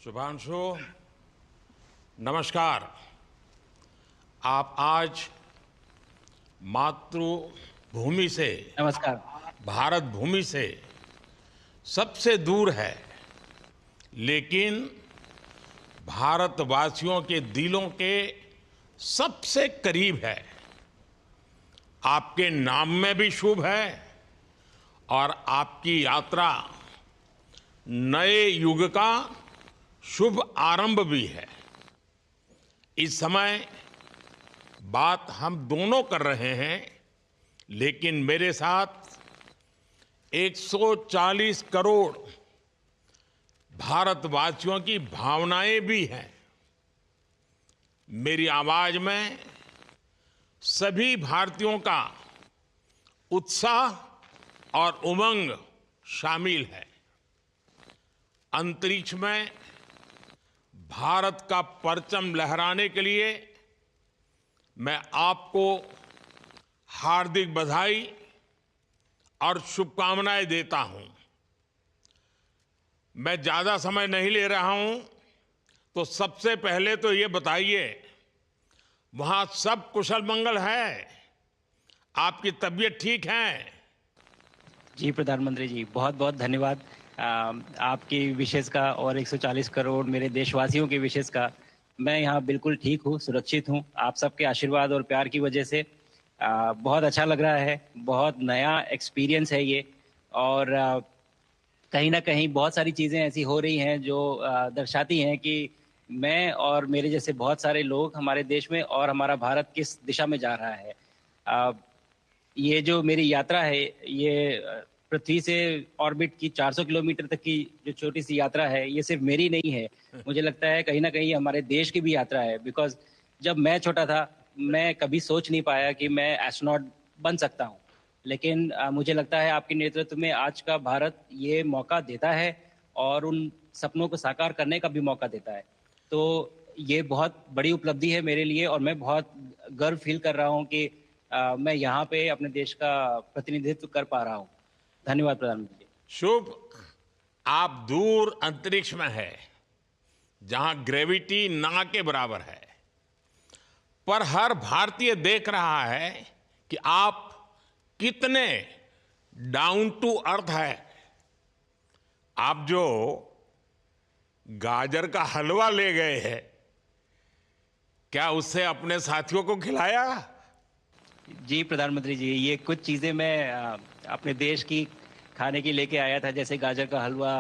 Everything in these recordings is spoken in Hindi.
शुभांशु, नमस्कार। आप आज मातृभूमि से, नमस्कार। भारत भूमि से सबसे दूर है, लेकिन भारतवासियों के दिलों के सबसे करीब है। आपके नाम में भी शुभ है और आपकी यात्रा नए युग का शुभ आरंभ भी है। इस समय बात हम दोनों कर रहे हैं, लेकिन मेरे साथ 140 करोड़ भारतवासियों की भावनाएं भी हैं। मेरी आवाज में सभी भारतीयों का उत्साह और उमंग शामिल है। अंतरिक्ष में भारत का परचम लहराने के लिए मैं आपको हार्दिक बधाई और शुभकामनाएं देता हूं। मैं ज्यादा समय नहीं ले रहा हूं, तो सबसे पहले तो ये बताइए, वहां सब कुशल मंगल है? आपकी तबीयत ठीक है? जी, प्रधानमंत्री जी, बहुत-बहुत धन्यवाद आपकी विशेष का और 140 करोड़ मेरे देशवासियों की विशेष का। मैं यहाँ बिल्कुल ठीक हूँ, सुरक्षित हूँ। आप सबके आशीर्वाद और प्यार की वजह से बहुत अच्छा लग रहा है। बहुत नया एक्सपीरियंस है ये और कहीं न कहीं बहुत सारी चीज़ें ऐसी हो रही हैं जो दर्शाती हैं कि मैं और मेरे जैसे बहुत सारे लोग हमारे देश में और हमारा भारत किस दिशा में जा रहा है। अ, ये जो मेरी यात्रा है, ये पृथ्वी से ऑर्बिट की 400 किलोमीटर तक की जो छोटी-सी यात्रा है, ये सिर्फ़ मेरी नहीं है। मुझे लगता है कहीं न कहीं हमारे देश की भी यात्रा है बिकॉज़ जब मैं छोटा था, मैं कभी सोच नहीं पाया कि मैं एस्ट्रोनॉट बन सकता हूँ। लेकिन मुझे लगता है आपके नेतृत्व में आज का भारत ये मौका देता है और उन सपनों को साकार करने का भी मौका देता है। तो ये बहुत बड़ी उपलब्धि है मेरे लिए और मैं बहुत गर्व फ़ील कर रहा हूँ कि मैं यहाँ पे अपने देश का प्रतिनिधित्व कर पा रहा हूँ। धन्यवाद प्रधानमंत्री जी। शुभ। आप दूर अंतरिक्ष में है, जहां ग्रेविटी ना के बराबर है, पर हर भारतीय देख रहा है कि आप कितने डाउन टू अर्थ है। आप जो गाजर का हलवा ले गए हैं, क्या उससे अपने साथियों को खिलाया? जी, प्रधानमंत्री जी, ये कुछ चीज़ें मैं अपने देश की खाने की लेके आया था जैसे गाजर का हलवा,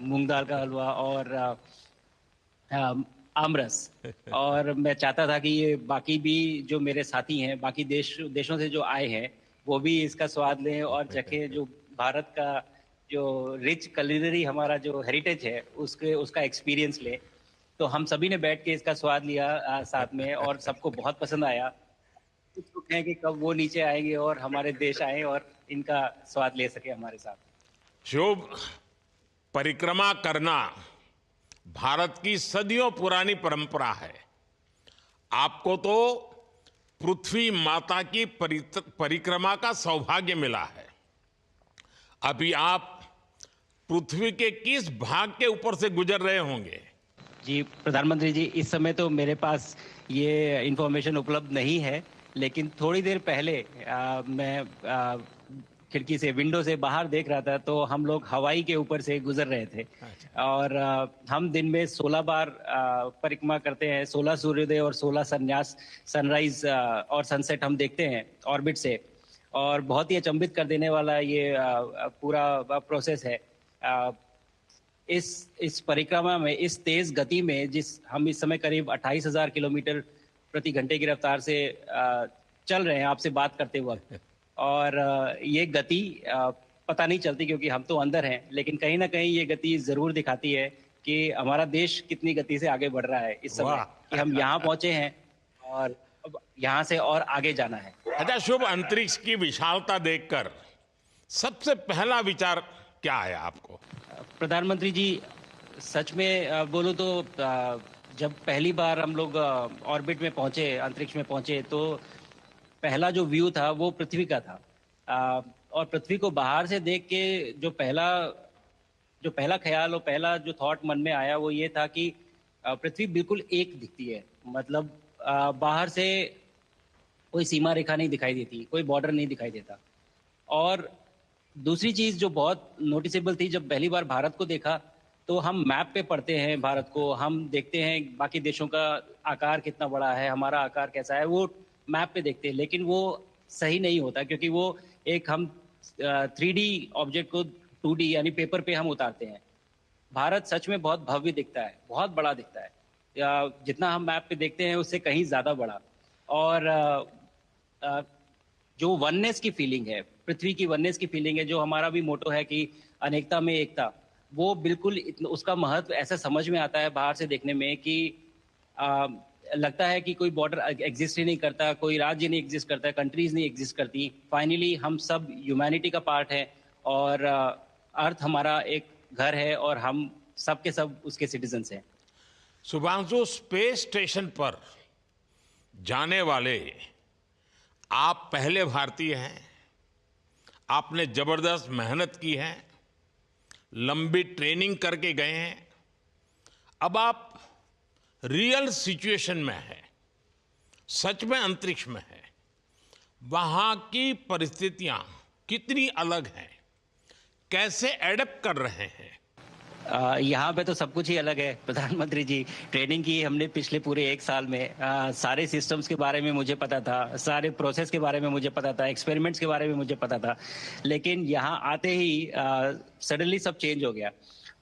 मूँग दाल का हलवा और आमरस। और मैं चाहता था कि ये बाकी भी जो मेरे साथी हैं, बाकी देशों से जो आए हैं, वो भी इसका स्वाद लें और चखें जो भारत का जो रिच कुलिनरी हमारा जो हेरिटेज है, उसके उसका एक्सपीरियंस लें। तो हम सभी ने बैठ के इसका स्वाद लिया साथ में और सबको बहुत पसंद आया। उत्सुक हैं कि कब वो नीचे आएँगे और हमारे देश आएँ और इनका स्वाद ले सकें हमारे साथ। शुभ। परिक्रमा करना भारत की सदियों पुरानी परंपरा है। आपको तो पृथ्वी माता की परिक्रमा का सौभाग्य मिला है। अभी आप पृथ्वी के किस भाग के ऊपर से गुजर रहे होंगे? जी, प्रधानमंत्री जी, इस समय तो मेरे पास ये इन्फॉर्मेशन उपलब्ध नहीं है, लेकिन थोड़ी देर पहले मैं खिड़की से, विंडो से बाहर देख रहा था, तो हम लोग हवाई के ऊपर से गुज़र रहे थे अच्छा। और हम दिन में 16 बार परिक्रमा करते हैं, 16 सूर्योदय और 16 सनराइज़ और सनसेट हम देखते हैं ऑर्बिट से और बहुत ही अचंभित कर देने वाला ये पूरा प्रोसेस है। अ, इस परिक्रमा में इस तेज गति में जिस हम इस समय करीब 28,000 किलोमीटर प्रति घंटे की रफ्तार से चल रहे हैं आपसे बात करते वक्त और ये गति पता नहीं चलती क्योंकि हम तो अंदर हैं, लेकिन कहीं ना कहीं ये गति जरूर दिखाती है कि हमारा देश कितनी गति से आगे बढ़ रहा है इस समय, वाह। कि हम यहाँ पहुंचे हैं और अब यहाँ से और आगे जाना है। अच्छा शुभ, अंतरिक्ष की विशालता देखकर सबसे पहला विचार क्या आया आपको? प्रधानमंत्री जी, सच में बोलूँ तो जब पहली बार हम लोग ऑर्बिट में पहुंचे, अंतरिक्ष में पहुंचे, तो पहला जो व्यू था वो पृथ्वी का था। और पृथ्वी को बाहर से देख के जो पहला जो पहला ख्याल और पहला जो थॉट मन में आया वो ये था कि पृथ्वी बिल्कुल एक दिखती है। मतलब बाहर से कोई सीमा रेखा नहीं दिखाई देती, कोई बॉर्डर नहीं दिखाई देता। और दूसरी चीज जो बहुत नोटिसेबल थी, जब पहली बार भारत को देखा तो हम मैप पे पढ़ते हैं भारत को, हम देखते हैं बाकी देशों का आकार कितना बड़ा है, हमारा आकार कैसा है, वो मैप पे देखते हैं। लेकिन वो सही नहीं होता, क्योंकि वो एक हम 3D ऑब्जेक्ट को 2D यानी पेपर पे हम उतारते हैं। भारत सच में बहुत भव्य दिखता है, बहुत बड़ा दिखता है, या जितना हम मैप पे देखते हैं उससे कहीं ज्यादा बड़ा। और अ, जो वननेस की फीलिंग है, पृथ्वी की वननेस की फीलिंग है, जो हमारा भी मोटो है कि अनेकता में एकता, वो बिल्कुल उसका महत्व ऐसा समझ में आता है बाहर से देखने में कि आ, लगता है कि कोई बॉर्डर एग्जिस्ट ही नहीं करता, कोई राज्य नहीं एग्जिस्ट करता, कंट्रीज नहीं एग्जिस्ट करती। फाइनली हम सब ह्यूमैनिटी का पार्ट है, और अर्थ हमारा एक घर है, और हम सब के सब उसके सिटीजन्स हैं। शुभांशु, स्पेस स्टेशन पर जाने वाले आप पहले भारतीय हैं। आपने जबरदस्त मेहनत की है, लंबी ट्रेनिंग करके गए हैं। अब आप रियल सिचुएशन में हैं, सच में अंतरिक्ष में हैं। वहां की परिस्थितियां कितनी अलग हैं, कैसे एडप्ट कर रहे हैं? यहाँ पे तो सब कुछ ही अलग है प्रधानमंत्री जी। ट्रेनिंग की हमने पिछले पूरे 1 साल में। सारे सिस्टम्स के बारे में मुझे पता था, सारे प्रोसेस के बारे में मुझे पता था, एक्सपेरिमेंट्स के बारे में मुझे पता था। लेकिन यहाँ आते ही सडनली सब चेंज हो गया।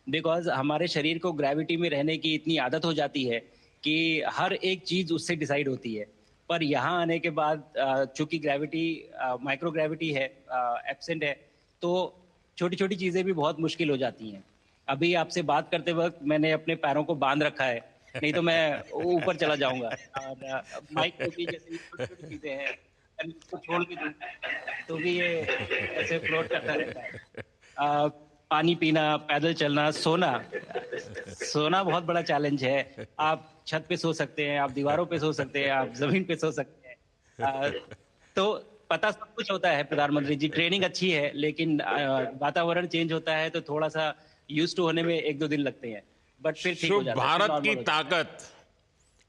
बिकॉज हमारे शरीर को ग्रेविटी में रहने की इतनी आदत हो जाती है कि हर एक चीज उससे डिसाइड होती है। पर यहाँ आने के बाद चूंकि ग्रेविटी माइक्रो ग्रेविटी है, एब्सेंट है, तो छोटी छोटी चीजें भी बहुत मुश्किल हो जाती हैं। अभी आपसे बात करते वक्त मैंने अपने पैरों को बांध रखा है, नहीं तो मैं ऊपर चला जाऊंगा। और माइक पे भी जैसे ये छोटी छोटी चीजें हैं, अगर इसको छोड़ भी दूं तो भी ये ऐसे फ्लोट करता रहता है। अ, पानी पीना, पैदल चलना, सोना। सोना बहुत बड़ा चैलेंज है। आप छत पे सो सकते हैं, आप दीवारों पे सो सकते हैं, आप जमीन पे सो सकते हैं। तो पता सब कुछ होता है प्रधानमंत्री जी, ट्रेनिंग अच्छी है, लेकिन वातावरण चेंज होता है तो थोड़ा सा यूज टू होने में 1-2 दिन लगते हैं, बट फिर ठीक हो शुभ, जाता है, फिर भारत की नॉर्मल हो जाता है। ताकत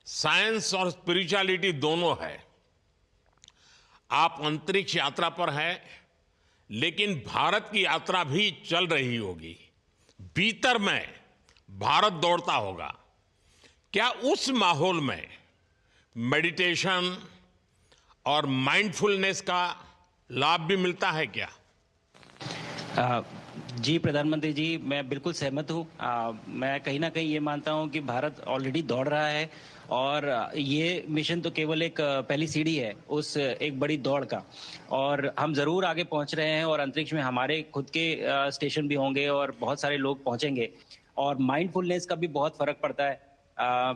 साइंस और स्पिरिचुअलिटी दोनों है। आप अंतरिक्ष यात्रा पर हैं, लेकिन भारत की यात्रा भी चल रही होगी। भीतर में भारत दौड़ता होगा। क्या उस माहौल में मेडिटेशन और माइंडफुलनेस का लाभ भी मिलता है क्या? अ, जी प्रधानमंत्री जी, मैं बिल्कुल सहमत हूँ। मैं कहीं ना कहीं ये मानता हूँ कि भारत ऑलरेडी दौड़ रहा है, और ये मिशन तो केवल एक पहली सीढ़ी है उस एक बड़ी दौड़ का। और हम जरूर आगे पहुंच रहे हैं, और अंतरिक्ष में हमारे खुद के स्टेशन भी होंगे और बहुत सारे लोग पहुंचेंगे। और माइंडफुलनेस का भी बहुत फर्क पड़ता है। अ,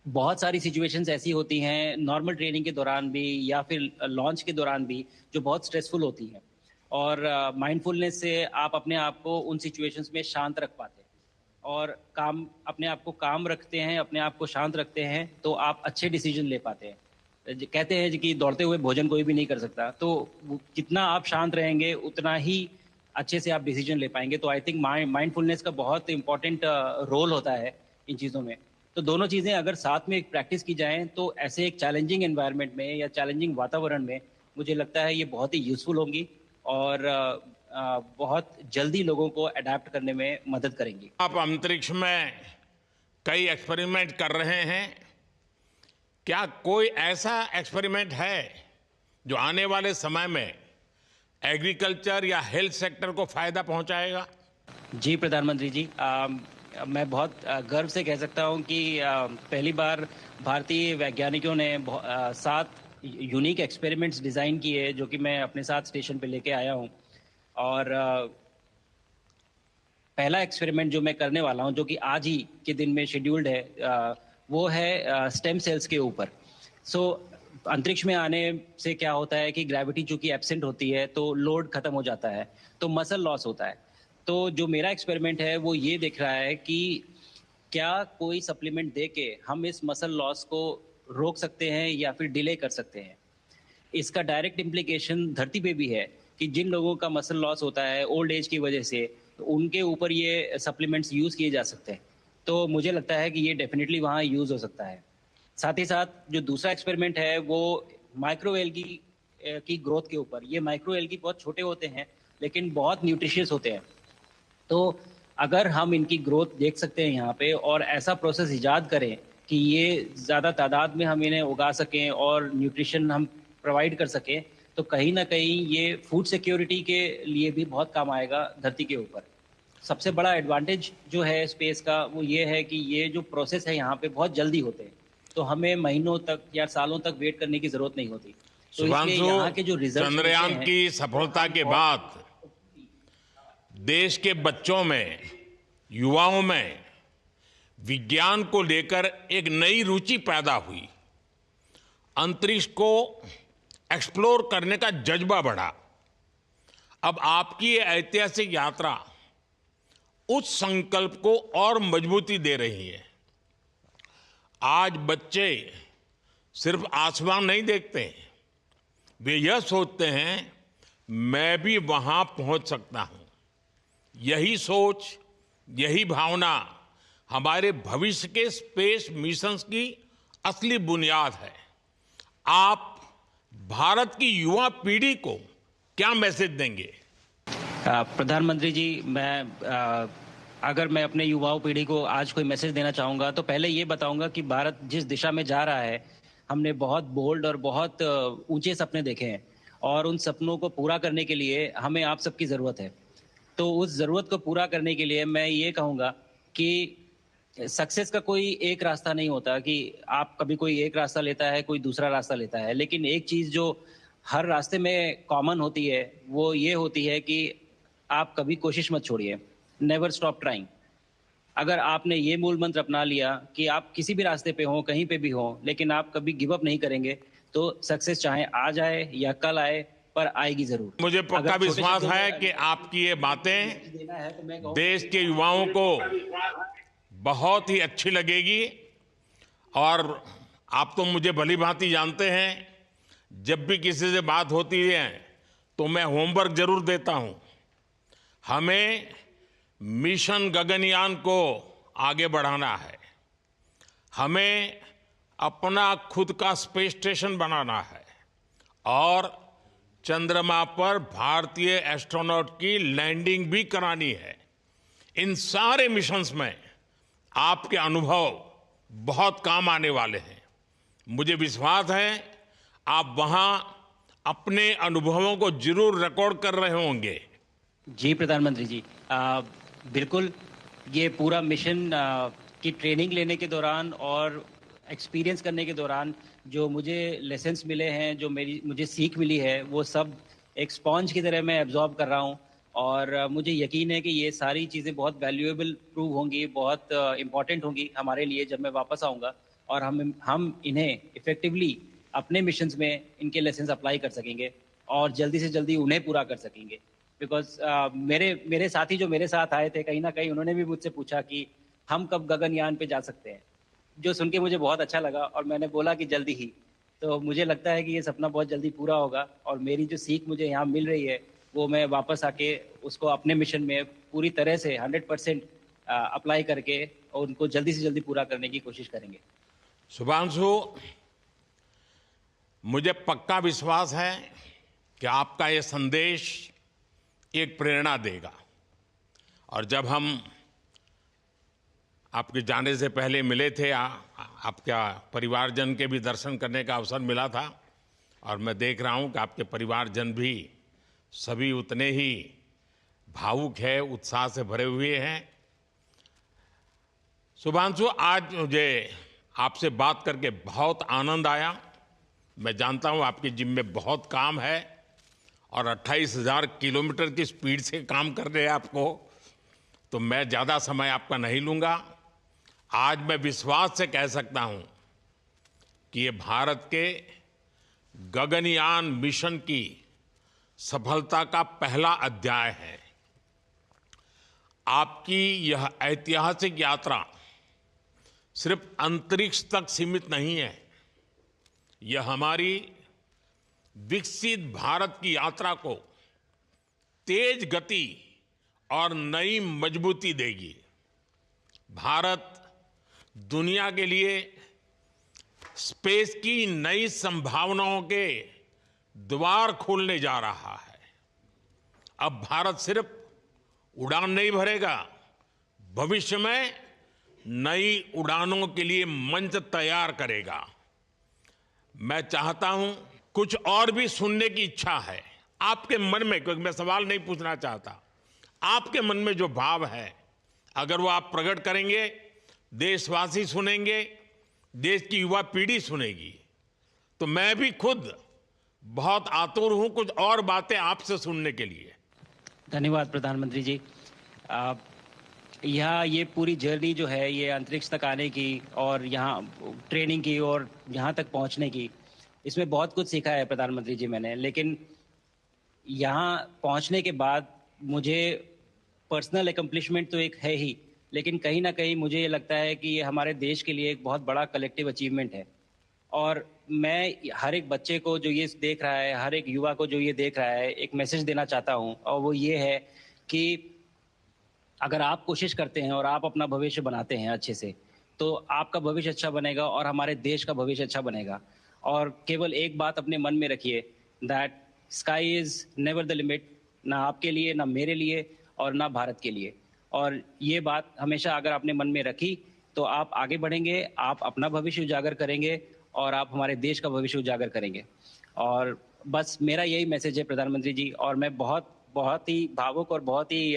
बहुत सारी सिचुएशंस ऐसी होती हैं नॉर्मल ट्रेनिंग के दौरान भी, या फिर लॉन्च के दौरान भी, जो बहुत स्ट्रेसफुल होती हैं। और माइंडफुलनेस से आप अपने आप को उन सिचुएशंस में शांत रख पाते हैं, और काम अपने आप को काम रखते हैं, अपने आप को शांत रखते हैं, तो आप अच्छे डिसीजन ले पाते हैं। कहते हैं कि दौड़ते हुए भोजन कोई भी नहीं कर सकता, तो जितना आप शांत रहेंगे उतना ही अच्छे से आप डिसीजन ले पाएंगे। तो आई थिंक माइंडफुलनेस का बहुत इंपॉर्टेंट रोल होता है इन चीज़ों में। तो दोनों चीज़ें अगर साथ में प्रैक्टिस की जाएं तो ऐसे एक चैलेंजिंग एनवायरनमेंट में या चैलेंजिंग वातावरण में मुझे लगता है ये बहुत ही यूजफुल होंगी, और बहुत जल्दी लोगों को अडेप्ट करने में मदद करेंगी। आप अंतरिक्ष में कई एक्सपेरिमेंट कर रहे हैं। क्या कोई ऐसा एक्सपेरिमेंट है जो आने वाले समय में एग्रीकल्चर या हेल्थ सेक्टर को फायदा पहुंचाएगा? जी प्रधानमंत्री जी, मैं बहुत गर्व से कह सकता हूं कि पहली बार भारतीय वैज्ञानिकों ने 7 यूनिक एक्सपेरिमेंट्स डिज़ाइन किए, जो कि मैं अपने साथ स्टेशन पे लेके आया हूं। और पहला एक्सपेरिमेंट जो मैं करने वाला हूं, जो कि आज ही के दिन में शेड्यूल्ड है, वो है स्टेम सेल्स के ऊपर। सो अंतरिक्ष में आने से क्या होता है कि ग्रेविटी चूंकि एब्सेंट होती है तो लोड खत्म हो जाता है, तो मसल लॉस होता है। तो जो मेरा एक्सपेरिमेंट है वो ये देख रहा है कि क्या कोई सप्लीमेंट दे के हम इस मसल लॉस को रोक सकते हैं या फिर डिले कर सकते हैं। इसका डायरेक्ट इम्प्लीकेशन धरती पे भी है कि जिन लोगों का मसल लॉस होता है ओल्ड एज की वजह से, तो उनके ऊपर ये सप्लीमेंट्स यूज़ किए जा सकते हैं। तो मुझे लगता है कि ये डेफ़िनिटली वहाँ यूज़ हो सकता है। साथ ही साथ जो दूसरा एक्सपेरिमेंट है वो माइक्रो एल्गी की ग्रोथ के ऊपर। ये माइक्रो एल्गी बहुत छोटे होते हैं, लेकिन बहुत न्यूट्रिशियस होते हैं। तो अगर हम इनकी ग्रोथ देख सकते हैं यहाँ पे और ऐसा प्रोसेस इजाद करें कि ये ज़्यादा तादाद में हम इन्हें उगा सकें और न्यूट्रिशन हम प्रोवाइड कर सकें, तो कहीं न कहीं ये फूड सिक्योरिटी के लिए भी बहुत काम आएगा धरती के ऊपर। सबसे बड़ा एडवांटेज जो है स्पेस का वो ये है कि ये जो प्रोसेस है यहाँ पे बहुत जल्दी होते हैं। तो हमें महीनों तक या सालों तक वेट करने की ज़रूरत नहीं होती। तो इसलिए शुभांशु, यहाँ के जो रिज़ल्ट्स मिलते चंद्रयान हैं की सफलता के बाद देश के बच्चों में, युवाओं में विज्ञान को लेकर एक नई रुचि पैदा हुई। अंतरिक्ष को एक्सप्लोर करने का जज्बा बढ़ा। अब आपकी ये ऐतिहासिक यात्रा उस संकल्प को और मजबूती दे रही है। आज बच्चे सिर्फ आसमान नहीं देखते, वे यह सोचते हैं मैं भी वहां पहुंच सकता हूं। यही सोच, यही भावना हमारे भविष्य के स्पेस मिशंस की असली बुनियाद है। आप भारत की युवा पीढ़ी को क्या मैसेज देंगे? प्रधानमंत्री जी, अगर मैं अपने युवाओं पीढ़ी को आज कोई मैसेज देना चाहूँगा तो पहले ये बताऊँगा कि भारत जिस दिशा में जा रहा है, हमने बहुत बोल्ड और बहुत ऊंचे सपने देखे हैं और उन सपनों को पूरा करने के लिए हमें आप सबकी ज़रूरत है। तो उस ज़रूरत को पूरा करने के लिए मैं ये कहूँगा कि सक्सेस का कोई एक रास्ता नहीं होता कि आप कभी कोई एक रास्ता लेता है, कोई दूसरा रास्ता लेता है। लेकिन एक चीज़ जो हर रास्ते में कॉमन होती है, वो ये होती है कि आप कभी कोशिश मत छोड़िए। Never stop trying. अगर आपने ये मूल मंत्र अपना लिया कि आप किसी भी रास्ते पे हों, कहीं पे भी हों, लेकिन आप कभी गिव अप नहीं करेंगे, तो सक्सेस चाहे आज आए या कल आए, पर आएगी ज़रूर। मुझे पक्का अगर छोटे विश्वास शब्दों है में कि आपकी ये बातें देना है तो मैं कहूँ देश के युवाओं को बहुत ही अच्छी लगेगी। और आप तो मुझे भली भांति जानते हैं, जब भी किसी से बात होती है तो मैं होमवर्क जरूर देता हूं। हमें मिशन गगनयान को आगे बढ़ाना है। हमें अपना खुद का स्पेस स्टेशन बनाना है और चंद्रमा पर भारतीय एस्ट्रोनॉट की लैंडिंग भी करानी है। इन सारे मिशंस में आपके अनुभव बहुत काम आने वाले हैं। मुझे विश्वास है आप वहां अपने अनुभवों को जरूर रिकॉर्ड कर रहे होंगे। जी प्रधानमंत्री जी, बिल्कुल। ये पूरा मिशन की ट्रेनिंग लेने के दौरान और एक्सपीरियंस करने के दौरान जो मुझे लेसन्स मिले हैं, जो मुझे सीख मिली है, वो सब एक स्पॉन्ज की तरह मैं एब्जॉर्ब कर रहा हूँ। और मुझे यकीन है कि ये सारी चीज़ें बहुत वैल्यूएबल प्रूव होंगी, बहुत इम्पॉर्टेंट होंगी हमारे लिए जब मैं वापस आऊँगा। और हम इन्हें इफ़ेक्टिवली अपने मिशंस में इनके लेसन्स अप्लाई कर सकेंगे और जल्दी से जल्दी उन्हें पूरा कर सकेंगे। बिकॉज़ मेरे साथी जो मेरे साथ आए थे, कहीं न कहीं उन्होंने भी मुझसे पूछा कि हम कब गगनयान पे जा सकते हैं? जो सुन के मुझे बहुत अच्छा लगा और मैंने बोला कि जल्दी ही। तो मुझे लगता है कि ये सपना बहुत जल्दी पूरा होगा और मेरी जो सीख मुझे यहाँ मिल रही है, वो मैं वापस आके उसको अपने मिशन में पूरी तरह से 100% अप्लाई करके और उनको जल्दी से जल्दी पूरा करने की कोशिश करेंगे। शुभांशु, मुझे पक्का विश्वास है कि आपका ये संदेश एक प्रेरणा देगा। और जब हम आपके जाने से पहले मिले थे, आपका परिवारजन के भी दर्शन करने का अवसर मिला था और मैं देख रहा हूं कि आपके परिवारजन भी सभी उतने ही भावुक है, उत्साह से भरे हुए हैं। शुभांशु, आज मुझे आपसे बात करके बहुत आनंद आया। मैं जानता हूं आपकी जिम में बहुत काम है और 28,000 किलोमीटर की स्पीड से काम कर रहे हैं आपको, तो मैं ज़्यादा समय आपका नहीं लूँगा। आज मैं विश्वास से कह सकता हूं कि ये भारत के गगनयान मिशन की सफलता का पहला अध्याय है। आपकी यह ऐतिहासिक यात्रा सिर्फ अंतरिक्ष तक सीमित नहीं है, यह हमारी विकसित भारत की यात्रा को तेज गति और नई मजबूती देगी। भारत दुनिया के लिए स्पेस की नई संभावनाओं के द्वार खोलने जा रहा है। अब भारत सिर्फ उड़ान नहीं भरेगा, भविष्य में नई उड़ानों के लिए मंच तैयार करेगा। मैं चाहता हूं, कुछ और भी सुनने की इच्छा है आपके मन में, क्योंकि मैं सवाल नहीं पूछना चाहता, आपके मन में जो भाव है अगर वो आप प्रकट करेंगे, देशवासी सुनेंगे, देश की युवा पीढ़ी सुनेगी, तो मैं भी खुद बहुत आतुर हूं कुछ और बातें आपसे सुनने के लिए। धन्यवाद प्रधानमंत्री जी। यहाँ ये पूरी जर्नी जो है, ये अंतरिक्ष तक आने की और यहाँ ट्रेनिंग की और यहाँ तक पहुँचने की, इसमें बहुत कुछ सीखा है प्रधानमंत्री जी मैंने। लेकिन यहाँ पहुँचने के बाद मुझे पर्सनल एकम्प्लिशमेंट तो एक है ही, लेकिन कहीं ना कहीं मुझे ये लगता है कि ये हमारे देश के लिए एक बहुत बड़ा कलेक्टिव अचीवमेंट है। और मैं हर एक बच्चे को जो ये देख रहा है, हर एक युवा को जो ये देख रहा है, एक मैसेज देना चाहता हूँ, और वो ये है कि अगर आप कोशिश करते हैं और आप अपना भविष्य बनाते हैं अच्छे से, तो आपका भविष्य अच्छा बनेगा और हमारे देश का भविष्य अच्छा बनेगा। और केवल एक बात अपने मन में रखिए, that sky is never the limit, ना आपके लिए, ना मेरे लिए और ना भारत के लिए। और ये बात हमेशा अगर आपने मन में रखी तो आप आगे बढ़ेंगे, आप अपना भविष्य उजागर करेंगे और आप हमारे देश का भविष्य उजागर करेंगे। और बस मेरा यही मैसेज है प्रधानमंत्री जी। और मैं बहुत ही भावुक और बहुत ही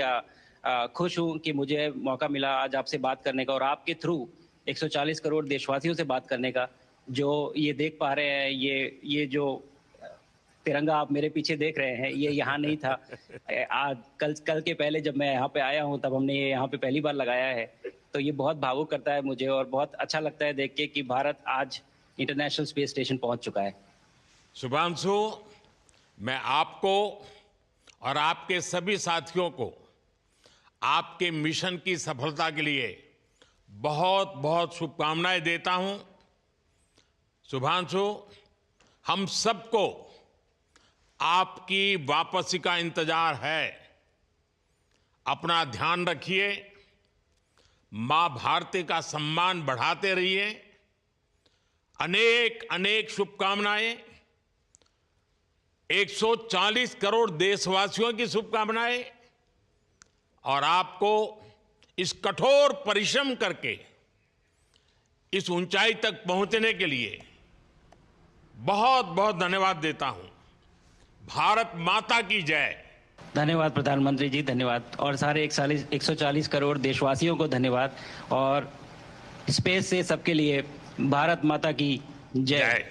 खुश हूं कि मुझे मौका मिला आज आपसे बात करने का और आपके थ्रू 140 करोड़ देशवासियों से बात करने का। जो ये देख पा रहे हैं, ये जो तिरंगा आप मेरे पीछे देख रहे हैं, ये यहाँ नहीं था। आज कल के पहले जब मैं यहाँ पे आया हूँ, तब हमने ये यहाँ पे पहली बार लगाया है। तो ये बहुत भावुक करता है मुझे और बहुत अच्छा लगता है देख के कि भारत आज इंटरनेशनल स्पेस स्टेशन पहुंच चुका है। शुभांशु, मैं आपको और आपके सभी साथियों को आपके मिशन की सफलता के लिए बहुत बहुत शुभकामनाएं देता हूं। शुभांशु, हम सबको आपकी वापसी का इंतजार है। अपना ध्यान रखिए, मां भारती का सम्मान बढ़ाते रहिए। अनेक अनेक शुभकामनाएं, 140 करोड़ देशवासियों की शुभकामनाएं, और आपको इस कठोर परिश्रम करके इस ऊंचाई तक पहुंचने के लिए बहुत बहुत धन्यवाद देता हूं। भारत माता की जय। धन्यवाद प्रधानमंत्री जी, धन्यवाद। और सारे 140 करोड़ देशवासियों को धन्यवाद। और स्पेस से सबके लिए भारत माता की जय।